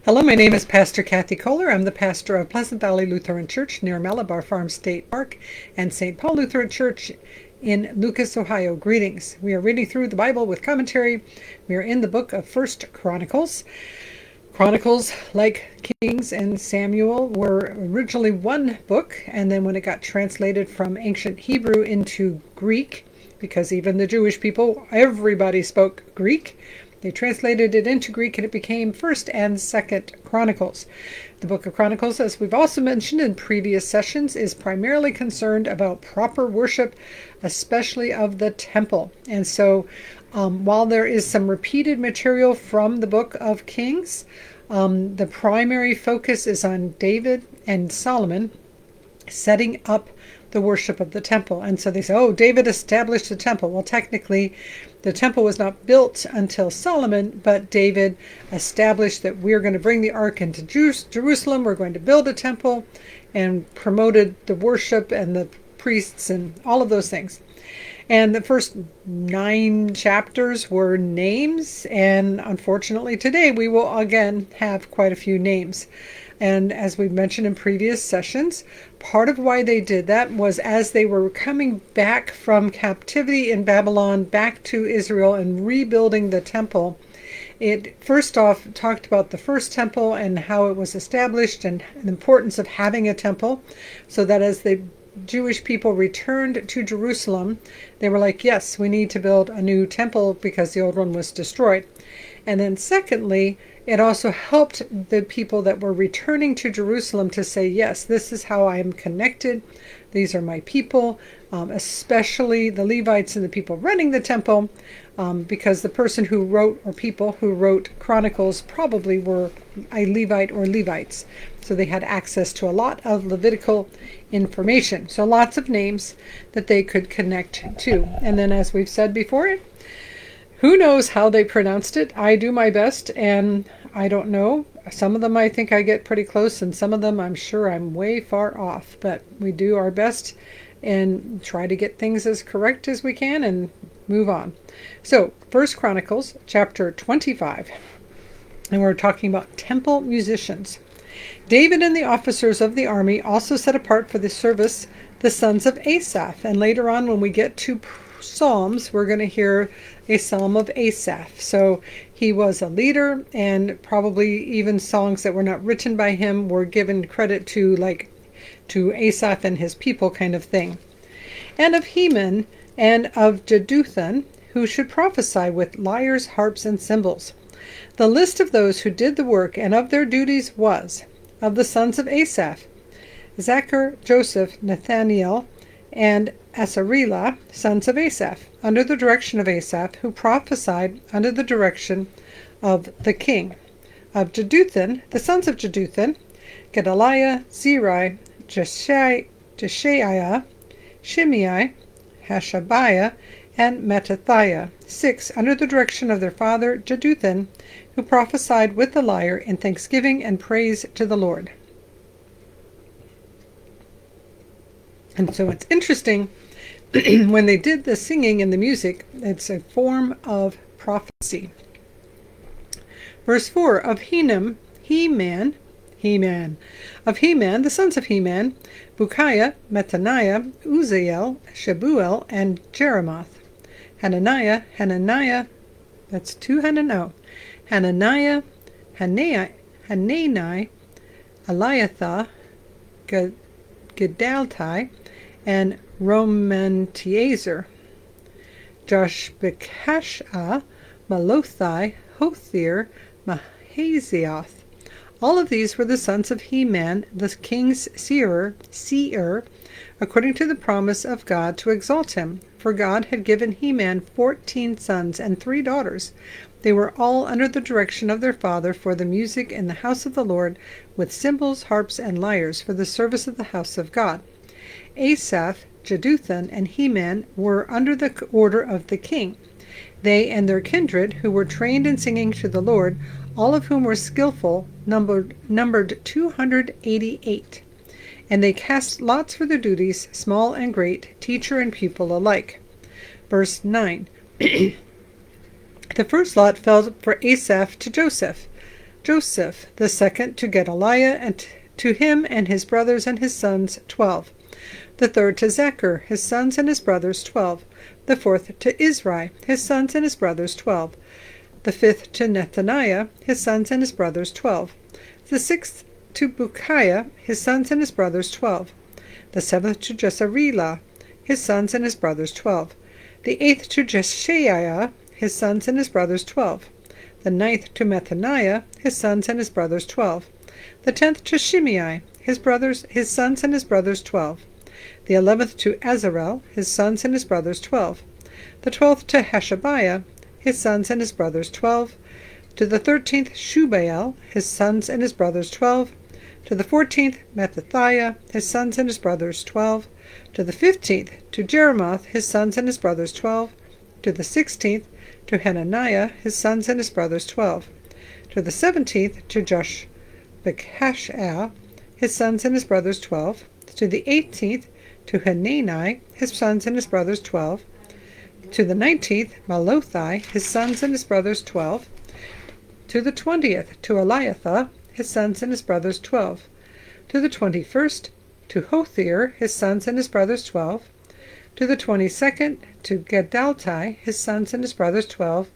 Hello, my name is Pastor Kris Kollar. I'm the pastor of Pleasant Valley Lutheran Church near Malabar Farm State Park and St. Paul Lutheran Church in Lucas, Ohio. Greetings. We are reading through the Bible with commentary. We are in the book of 1 Chronicles. Chronicles, like Kings and Samuel, were originally one book, and then when it got translated from ancient Hebrew into Greek, because even the Jewish people, everybody spoke Greek, they translated it into Greek and it became 1st and 2nd Chronicles. The book of Chronicles, as we've also mentioned in previous sessions, is primarily concerned about proper worship, especially of the temple. And so while there is some repeated material from the book of Kings, the primary focus is on David and Solomon setting up the worship of the temple. And so they say, oh, David established the temple. Well, technically, the temple was not built until Solomon, but David established that we're going to bring the ark into Jerusalem, we're going to build a temple, and promoted the worship and the priests and all of those things. And the first 9 chapters were names, and unfortunately today we will again have quite a few names. And as we mentioned in previous sessions, part of why they did that was as they were coming back from captivity in Babylon back to Israel and rebuilding the temple, it first off talked about the first temple and how it was established and the importance of having a temple, so that as the Jewish people returned to Jerusalem, they were like, yes, we need to build a new temple because the old one was destroyed. And then secondly, it also helped the people that were returning to Jerusalem to say, yes, this is how I am connected. These are my people, especially the Levites and the people running the temple, because the person who wrote, or people who wrote Chronicles probably were a Levite or Levites. So they had access to a lot of Levitical information. So lots of names that they could connect to. And then as we've said before, who knows how they pronounced it? I do my best, and I don't know. Some of them I think I get pretty close, and some of them I'm sure I'm way far off. But we do our best and try to get things as correct as we can and move on. So, 1 Chronicles chapter 25, and we're talking about temple musicians. David and the officers of the army also set apart for the service the sons of Asaph. And later on when we get to Psalms, we're going to hear a psalm of Asaph. So he was a leader, and probably even songs that were not written by him were given credit to, like to Asaph and his people kind of thing. And of Heman and of Jeduthun, who should prophesy with lyres, harps, and cymbals. The list of those who did the work and of their duties was, of the sons of Asaph, Zachar, Joseph, Nathaniel, and Asarela, sons of Asaph, under the direction of Asaph, who prophesied under the direction of the king. Of Jeduthun, the sons of Jeduthun, Gedaliah, Zeri, Jeshaiah, Shimei, Hashabiah, and Mattathiah, 6, under the direction of their father Jeduthun, who prophesied with the lyre in thanksgiving and praise to the Lord. And so it's interesting, when they did the singing and the music, it's a form of prophecy. Verse 4, of Heman, of Heman, the sons of Heman, Bukiah, Mattaniah, Uzziel, Shebuel, and Jeremoth. Hananiah, that's 2 Hananiah, Hananiah, Hanani, Eliathah, Gedaltai, and Romantiezer, Joshbekashah, Malothai, Hothir, Mahazioth. All of these were the sons of Heman, the king's seer, according to the promise of God to exalt him. For God had given Heman 14 sons and 3 daughters. They were all under the direction of their father for the music in the house of the Lord, with cymbals, harps, and lyres for the service of the house of God. Asaph, Jeduthun, and Heman were under the order of the king. They and their kindred, who were trained in singing to the Lord, all of whom were skillful, numbered 288. And they cast lots for their duties, small and great, teacher and pupil alike. Verse 9. The first lot fell for Asaph to Joseph. Joseph, the second to Gedaliah, and to him and his brothers and his sons 12. The third to Zechar, his sons and his brothers 12. The fourth to Izri, his sons and his brothers 12. The fifth to Nethaniah, his sons and his brothers 12. The sixth to Bukiah, his sons and his brothers 12. The seventh to Jesarela, his sons and his brothers 12. The eighth to Jeshaiah, his sons and his brothers 12. The ninth to Methaniah, his sons and his brothers 12. The 10th to Shimei, his sons and his brothers 12. The 11th to Azarel, his sons and his brothers 12. The 12th to Hashabiah, his sons and his brothers 12. To the 13th Shubael, his sons and his brothers 12. To the 14th Mattathiah, his sons and his brothers 12. To the 15th to Jeremoth, his sons and his brothers 12. To the 16th to Hananiah, his sons and his brothers 12. To the 17th to Joshbekashah, his sons and his brothers 12. To the 18th to Hanani, his sons and his brothers 12. To the 19th Malothai, his sons and his brothers 12. To the 20th to Eliathah, his sons and his brothers 12. To the 21st to Hothir, his sons and his brothers 12. To the 22nd to Gedaltai, his sons and his brothers 12.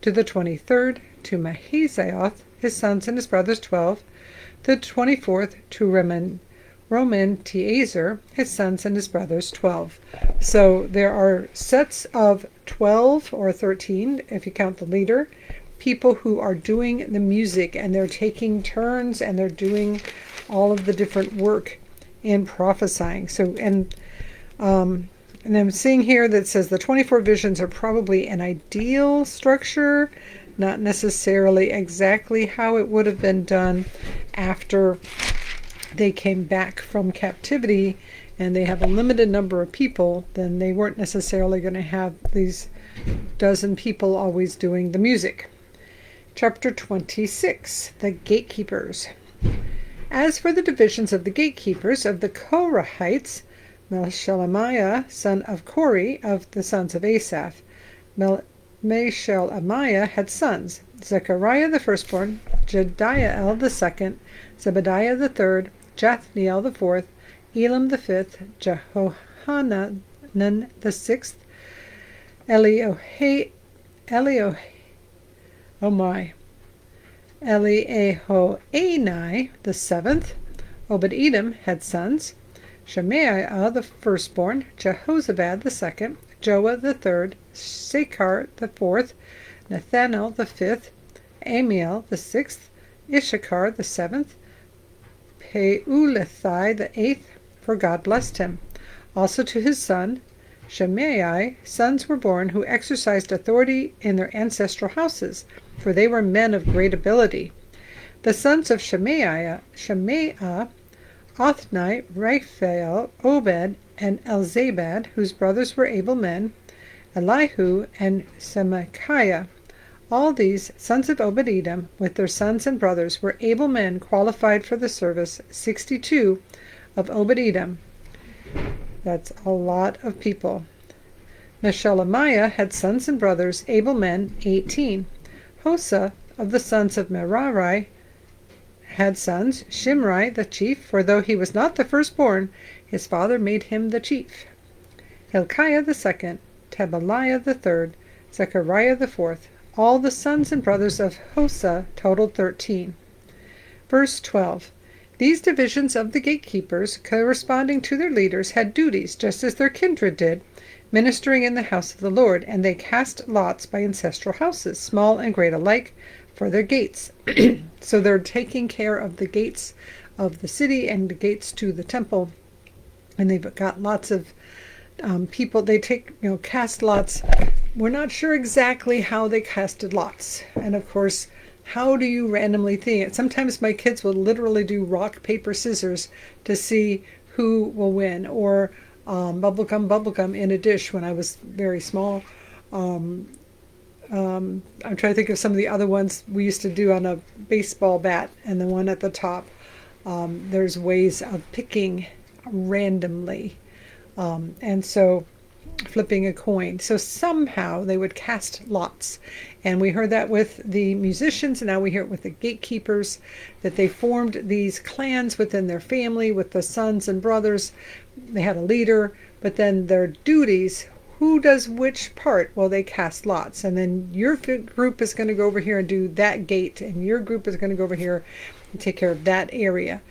To the 23rd to Mahazioth, his sons and his brothers 12. To the 24th to Romantiezer, his sons and his brothers 12. So there are sets of 12 or 13, if you count the leader, people who are doing the music, and they're taking turns and they're doing all of the different work in prophesying. So, and I'm seeing here that says the 24 visions are probably an ideal structure, not necessarily exactly how it would have been done after they came back from captivity and they have a limited number of people. Then they weren't necessarily going to have these dozen people always doing the music. Chapter 26, the gatekeepers. As for the divisions of the gatekeepers of the Korahites, Meshelemiah, son of Kori, of the sons of Asaph. Meshelemiah had sons: Zechariah the firstborn, Jediael the second, Zebediah the third, Jathniel the fourth, Elam the fifth, Jehohanan the sixth, Eliehoenai the seventh. Obed-Edom had sons: Shemaiah the firstborn, Jehozabad the second, Joah the third, Sakar the fourth, Nathanael the fifth, Amiel the sixth, Issachar the seventh, Peulethai the eighth, for God blessed him. Also to his son Shemaiah sons were born who exercised authority in their ancestral houses, for they were men of great ability. The sons of Shemaiah, Othni, Raphael, Obed, and Elzabad, whose brothers were able men, Elihu, and Semachiah. All these sons of Obed-Edom, with their sons and brothers, were able men qualified for the service, 62 of Obed-Edom. That's a lot of people. Meshelemiah had sons and brothers, able men, 18. Hosa of the sons of Merari had sons: Shimri the chief, for though he was not the firstborn, his father made him the chief. Hilkiah the second, Tabaliah the third, Zechariah the fourth. All the sons and brothers of Hosa totaled 13. Verse 12. These divisions of the gatekeepers, corresponding to their leaders, had duties just as their kindred did, ministering in the house of the Lord, and they cast lots by ancestral houses, small and great alike, for their gates. So they're taking care of the gates of the city and the gates to the temple, and they've got lots of people. They cast lots. We're not sure exactly how they casted lots, and of course, how do you randomly think it? Sometimes my kids will literally do rock, paper, scissors to see who will win, or bubblegum in a dish when I was very small. I'm trying to think of some of the other ones we used to do on a baseball bat, and the one at the top. There's ways of picking randomly, and so flipping a coin. So somehow they would cast lots, And we heard that with the musicians, and now we hear it with the gatekeepers, that they formed these clans within their family with the sons and brothers. They had a leader, but then their duties, who does which part? Well, they cast lots, and then your group is going to go over here and do that gate, and your group is going to go over here and take care of that area.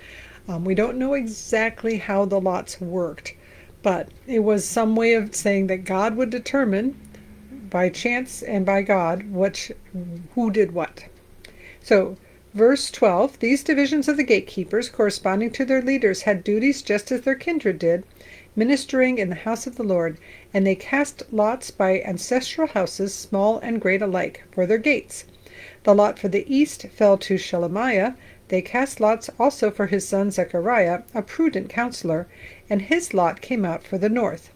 We don't know exactly how the lots worked, but it was some way of saying that God would determine by chance and by God who did what. So verse 12, these divisions of the gatekeepers corresponding to their leaders had duties just as their kindred did, ministering in the house of the Lord, and they cast lots by ancestral houses, small and great alike, for their gates. The lot for the east fell to Shelemiah. They cast lots also for his son Zechariah, a prudent counselor, and his lot came out for the north.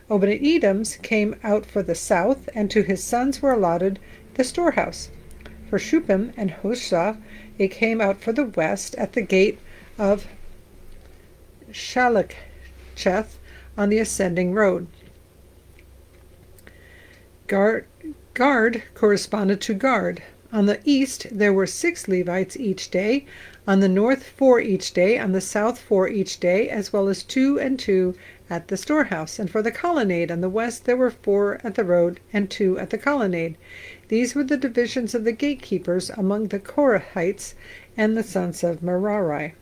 Obed-Edom's came out for the south, and to his sons were allotted the storehouse. For Shuppim and Hosah it came out for the west at the gate of Shalacheth on the ascending road. Guard corresponded to guard. On the east there were 6 Levites each day, on the north 4 each day, on the south 4 each day, as well as 2 and 2 at the storehouse. And for the colonnade on the west there were 4 at the road and 2 at the colonnade. These were the divisions of the gatekeepers among the Korahites and the sons of Merari.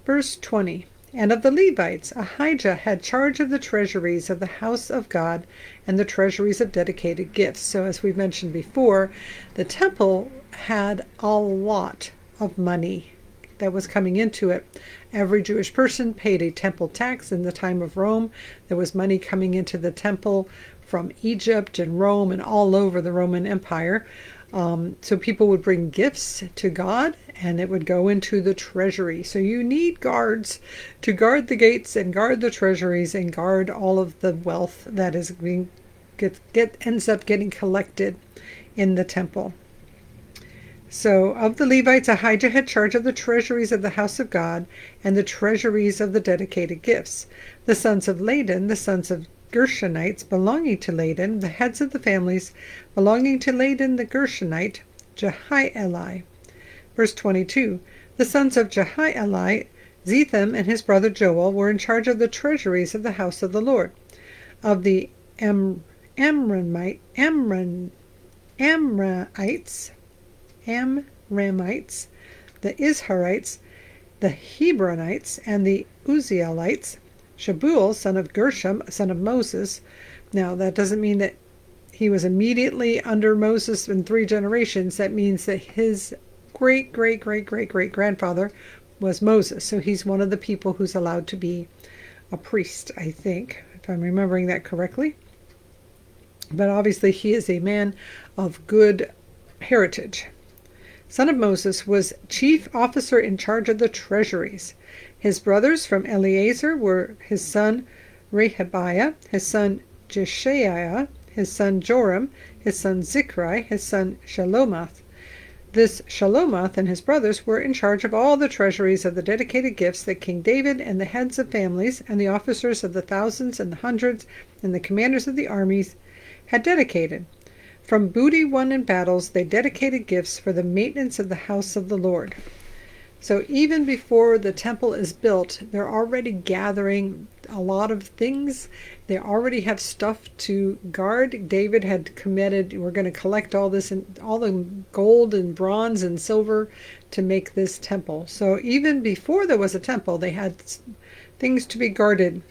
Verse 20. And of the Levites, Ahijah had charge of the treasuries of the house of God and the treasuries of dedicated gifts. So as we've mentioned before, the temple had a lot of money that was coming into it. Every Jewish person paid a temple tax in the time of Rome. There was money coming into the temple from Egypt and Rome and all over the Roman Empire. So people would bring gifts to God, and it would go into the treasury. So you need guards to guard the gates and guard the treasuries and guard all of the wealth that is ends up getting collected in the temple. So of the Levites, Ahijah had charge of the treasuries of the house of God and the treasuries of the dedicated gifts. The sons of Ladan, the sons of Gershonites belonging to Ladan, the heads of the families belonging to Ladan the Gershonite, Jehieli. Verse 22, the sons of Jehieli, Zetham and his brother Joel, were in charge of the treasuries of the house of the Lord. Of the Amramites, the Izharites, the Hebronites, and the Uzzielites, Shabuel, son of Gershom, son of Moses. Now, that doesn't mean that he was immediately under Moses in 3 generations. That means that his great-great-great-great-great-grandfather was Moses. So he's one of the people who's allowed to be a priest, I think, if I'm remembering that correctly. But obviously he is a man of good heritage. Son of Moses was chief officer in charge of the treasuries. His brothers from Eleazar were his son Rehabiah, his son Jeshaiah, his son Joram, his son Zichri, his son Shelomoth. This Shelomoth and his brothers were in charge of all the treasuries of the dedicated gifts that King David and the heads of families and the officers of the thousands and the hundreds and the commanders of the armies had dedicated. From booty won in battles, they dedicated gifts for the maintenance of the house of the Lord. So even before the temple is built, they're already gathering a lot of things. They already have stuff to guard. David had committed, we're going to collect all this, and all the gold and bronze and silver to make this temple. So even before there was a temple, they had things to be guarded.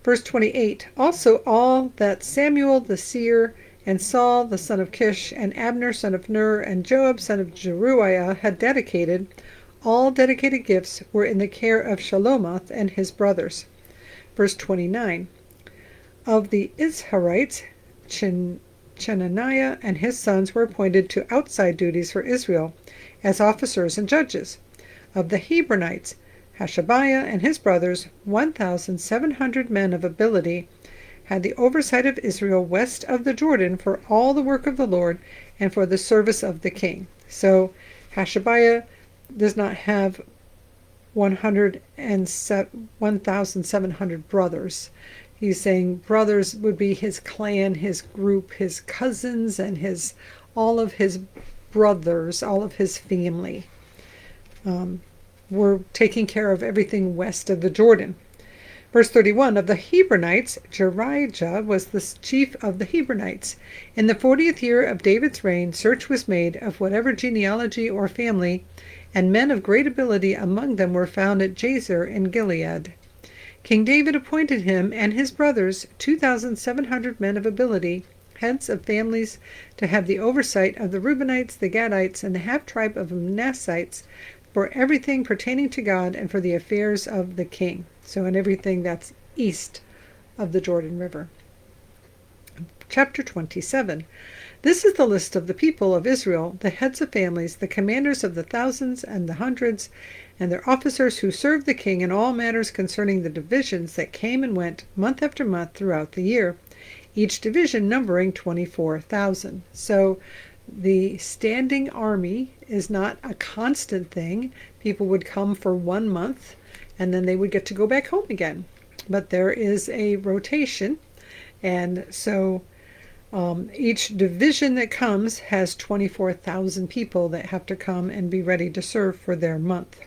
Verse 28, also all that Samuel the seer and Saul the son of Kish and Abner son of Ner and Joab son of Jeruiah had dedicated, all dedicated gifts were in the care of Shelomoth and his brothers. Verse 29, of the Izharites, Chenaniah and his sons were appointed to outside duties for Israel as officers and judges. Of the Hebronites, Hashabiah and his brothers, 1,700 men of ability, had the oversight of Israel west of the Jordan for all the work of the Lord and for the service of the king. So Hashabiah does not have 1,700 brothers. He's saying brothers would be his clan, his group, his cousins, and all of his brothers, all of his family. Were taking care of everything west of the Jordan. Verse 31, of the Hebronites, Jerijah was the chief of the Hebronites. In the 40th year of David's reign, search was made of whatever genealogy or family, and men of great ability among them were found at Jazer in Gilead. King David appointed him and his brothers 2,700 men of ability, heads of families, to have the oversight of the Reubenites, the Gadites, and the half-tribe of Manassites, for everything pertaining to God and for the affairs of the king. So in everything that's east of the Jordan River. Chapter 27. This is the list of the people of Israel, the heads of families, the commanders of the thousands and the hundreds, and their officers who served the king in all matters concerning the divisions that came and went month after month throughout the year, each division numbering 24,000. So the standing army is not a constant thing. People would come for 1 month and then they would get to go back home again. But there is a rotation, and so each division that comes has 24,000 people that have to come and be ready to serve for their month.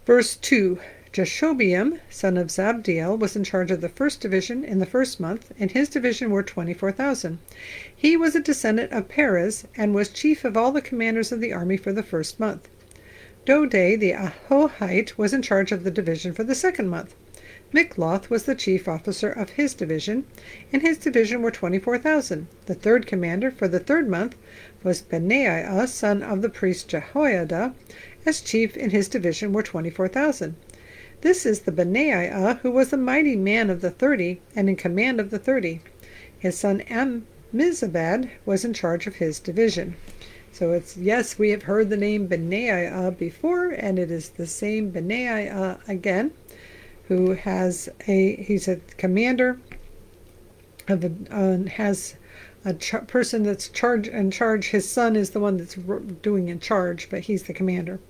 Verse 2. Jashobeam, son of Zabdiel, was in charge of the first division in the first month, and his division were 24,000. He was a descendant of Perez, and was chief of all the commanders of the army for the first month. Dodai, the Ahohite, was in charge of the division for the second month. Mikloth was the chief officer of his division, and his division were 24,000. The third commander for the third month was Benaiah, son of the priest Jehoiada, as chief in his division were 24,000. This is the Benaiah who was the mighty man of the 30, and in command of the 30. His son Ammizabad was in charge of his division. So it's, yes, we have heard the name Benaiah before, and it is the same Benaiah again, who he's a commander of has a person that's in charge. His son is the one that's doing in charge, but he's the commander.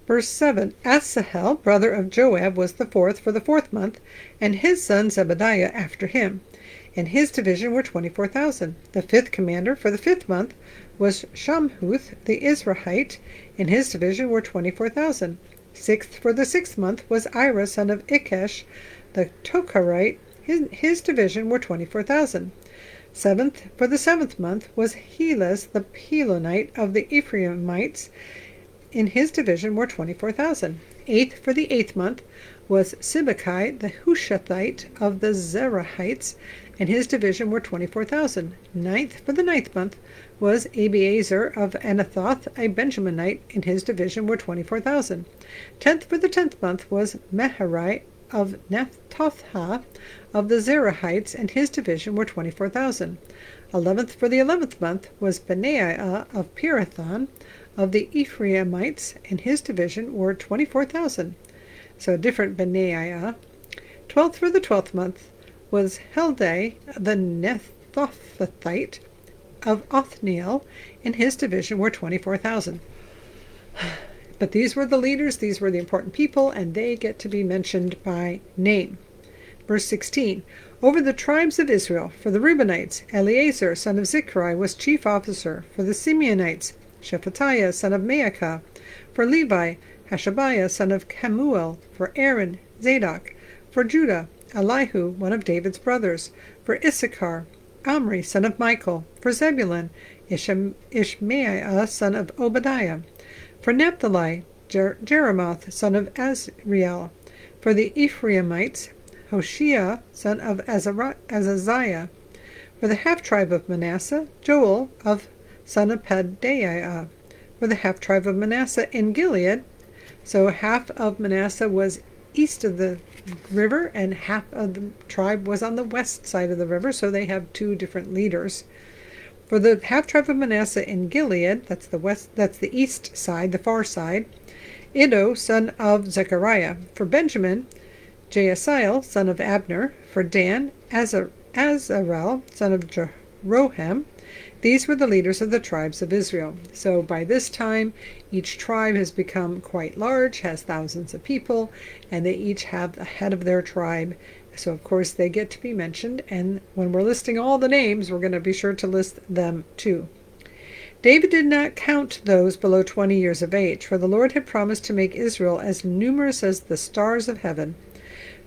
Verse 7, Asahel, brother of Joab, was the fourth for the fourth month, and his son Zebadiah after him. In his division were 24,000. The fifth commander for the fifth month was Shamhuth, the Israelite. In his division were 24,000. Sixth for the sixth month was Ira, son of Ikesh, the Tokarite. His division were 24,000. Seventh for the seventh month was Helez, the Pelonite of the Ephraimites. In his division were 24,000. Eighth for the eighth month was Sibbecai, the Hushathite of the Zerahites, and his division were 24,000. Ninth for the ninth month was Abiezer of Anathoth, a Benjaminite, and his division were 24,000. 10th for the 10th month was Meharai of Nephtothah of the Zerahites, and his division were 24,000. 11th for the 11th month was Benaiah of Pirathon of the Ephraimites, and his division were 24,000. So a different Benaiah. 12th for the 12th month was Heldai the Netophathite of Othniel, and his division were 24,000. But these were the leaders, these were the important people, and they get to be mentioned by name. Verse 16, over the tribes of Israel, for the Reubenites, Eleazar, son of Zichri, was chief officer. For the Simeonites, Shephatiah, son of Maacah. For Levi, Hashabiah, son of Kemuel. For Aaron, Zadok. For Judah, Elihu, one of David's brothers. For Issachar, Omri, son of Michael. For Zebulun, Ishmaiah, son of Obadiah. For Naphtali, Jeremoth, son of Azriel. For the Ephraimites, Hoshea, son of Azaziah. For the half-tribe of Manasseh, Joel, son of Pedaiah. For the half-tribe of Manasseh in Gilead, so half of Manasseh was east of the river, and half of the tribe was on the west side of the river, so they have two different leaders. For the half-tribe of Manasseh in Gilead, that's the east side, the far side, Iddo, son of Zechariah. For Benjamin, Jaasiel, son of Abner. For Dan, Azarel, son of Jeroham. These were the leaders of the tribes of Israel. So by this time, each tribe has become quite large, has thousands of people, and they each have the head of their tribe So, of course, they get to be mentioned. And when we're listing all the names, we're going to be sure to list them too. David did not count those below 20 years of age, for the Lord had promised to make Israel as numerous as the stars of heaven.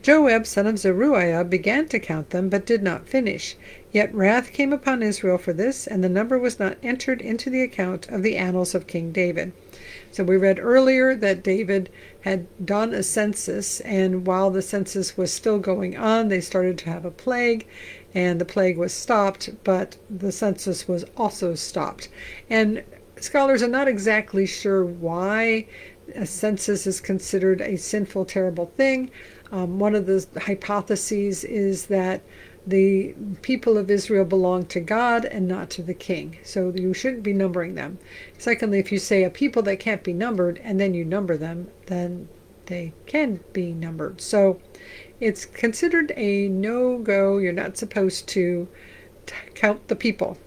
Joab, son of Zeruiah, began to count them, but did not finish. Yet wrath came upon Israel for this, and the number was not entered into the account of the annals of King David. So we read earlier that David had done a census, and while the census was still going on, they started to have a plague, and the plague was stopped, but the census was also stopped. And scholars are not exactly sure why a census is considered a sinful, terrible thing. One of the hypotheses is that the people of Israel belong to God and not to the king. So you shouldn't be numbering them. Secondly, if you say a people that can't be numbered and then you number them, then they can be numbered. So it's considered a no-go. You're not supposed to count the people.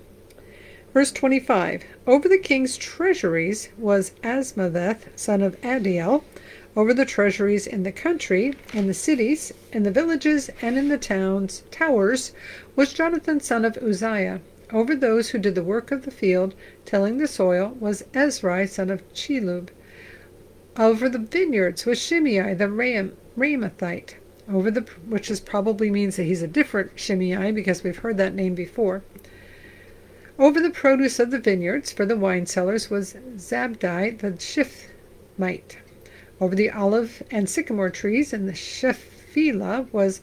Verse 25, over the king's treasuries was Asmaveth, son of Adiel. Over the treasuries in the country, in the cities, in the villages, and in the towers, was Jonathan, son of Uzziah. Over those who did the work of the field, tilling the soil, was Ezri, son of Chelub. Over the vineyards was Shimei, the Ramathite. Which probably means that he's a different Shimei, because we've heard that name before. Over the produce of the vineyards, for the wine cellars, was Zabdi, the Shifmite. Over the olive and sycamore trees in the Shephelah was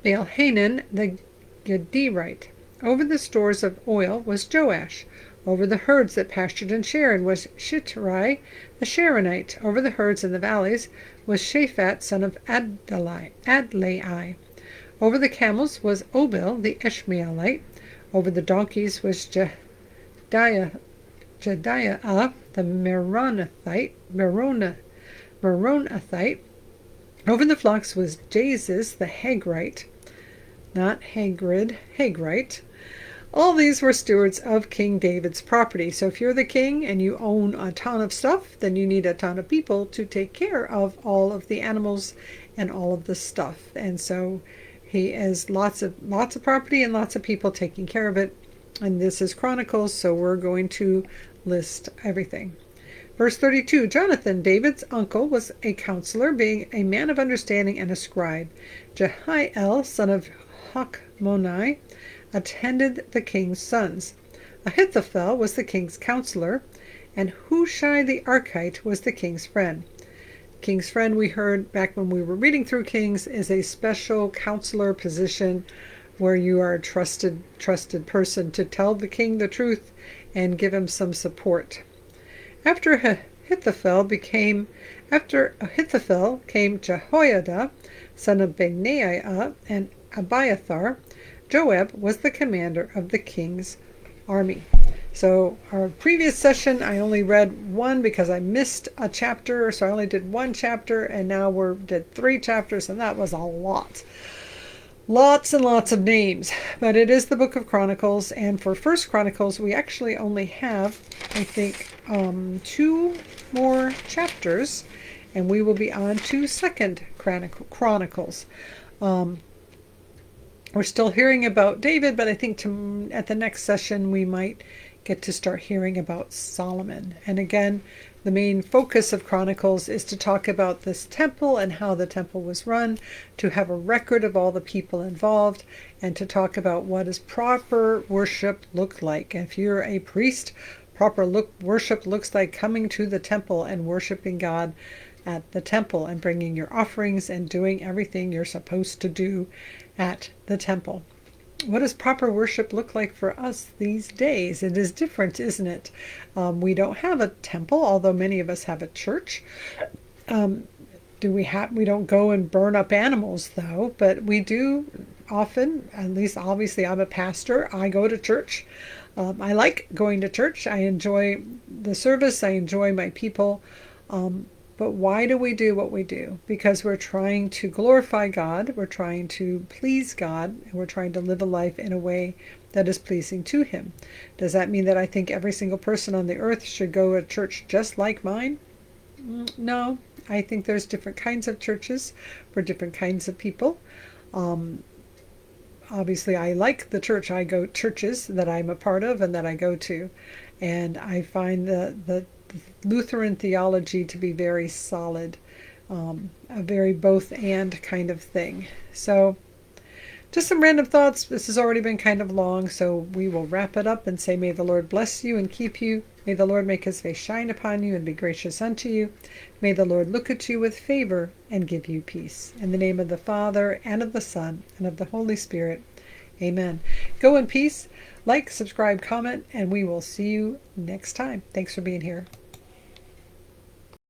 Baalhanan the Gederite. Over the stores of oil was Joash. Over the herds that pastured in Sharon was Shitrai the Sharonite. Over the herds in the valleys was Shaphat, son of Adlai. Over the camels was Obil the Ishmaelite. Over the donkeys was Jediah the Meronothite. Over the flocks was Jaziz the Hagrite, not Hagrid, Hagrite. All these were stewards of King David's property. So if you're the king and you own a ton of stuff, then you need a ton of people to take care of all of the animals and all of the stuff. And so he has lots of property and lots of people taking care of it. And this is Chronicles, so we're going to list everything. Verse 32, Jonathan, David's uncle, was a counselor, being a man of understanding and a scribe. Jehiel, son of Hakmoni, attended the king's sons. Ahithophel was the king's counselor, and Hushai the Archite was the king's friend. King's friend, we heard back when we were reading through Kings, is a special counselor position where you are a trusted person to tell the king the truth and give him some support. After Ahithophel came Jehoiada, son of Benaiah, and Abiathar. Joab was the commander of the king's army. So our previous session, I only read one because I missed a chapter, so I only did one chapter, and now we did 3 chapters, and that was a lot. Lots and lots of names, but it is the book of Chronicles, and for First Chronicles, we actually only have, I think, 2 more chapters, and we will be on to Second Chronicles. We're still hearing about David, but I think at the next session we might get to start hearing about Solomon. And again, the main focus of Chronicles is to talk about this temple and how the temple was run, to have a record of all the people involved, and to talk about what does proper worship look like. If you're a priest, worship looks like coming to the temple and worshiping God at the temple and bringing your offerings and doing everything you're supposed to do at the temple. What does proper worship look like for us these days? It is different, isn't it? We don't have a temple, although many of us have a church. We don't go and burn up animals, though, but we do often, at least obviously I'm a pastor, I go to church. I like going to church. I enjoy the service. I enjoy my people. But why do we do what we do? Because we're trying to glorify God, we're trying to please God, and we're trying to live a life in a way that is pleasing to Him. Does that mean that I think every single person on the earth should go to church just like mine? No, I think there's different kinds of churches for different kinds of people. Obviously, I like the churches that I'm a part of and that I go to, and I find the Lutheran theology to be very solid, a very both and kind of thing. So, just some random thoughts. This has already been kind of long, so we will wrap it up and say, may the Lord bless you and keep you. May the Lord make his face shine upon you and be gracious unto you. May the Lord look at you with favor and give you peace. In the name of the Father, and of the Son, and of the Holy Spirit. Amen. Go in peace. Like, subscribe, comment, and we will see you next time. Thanks for being here.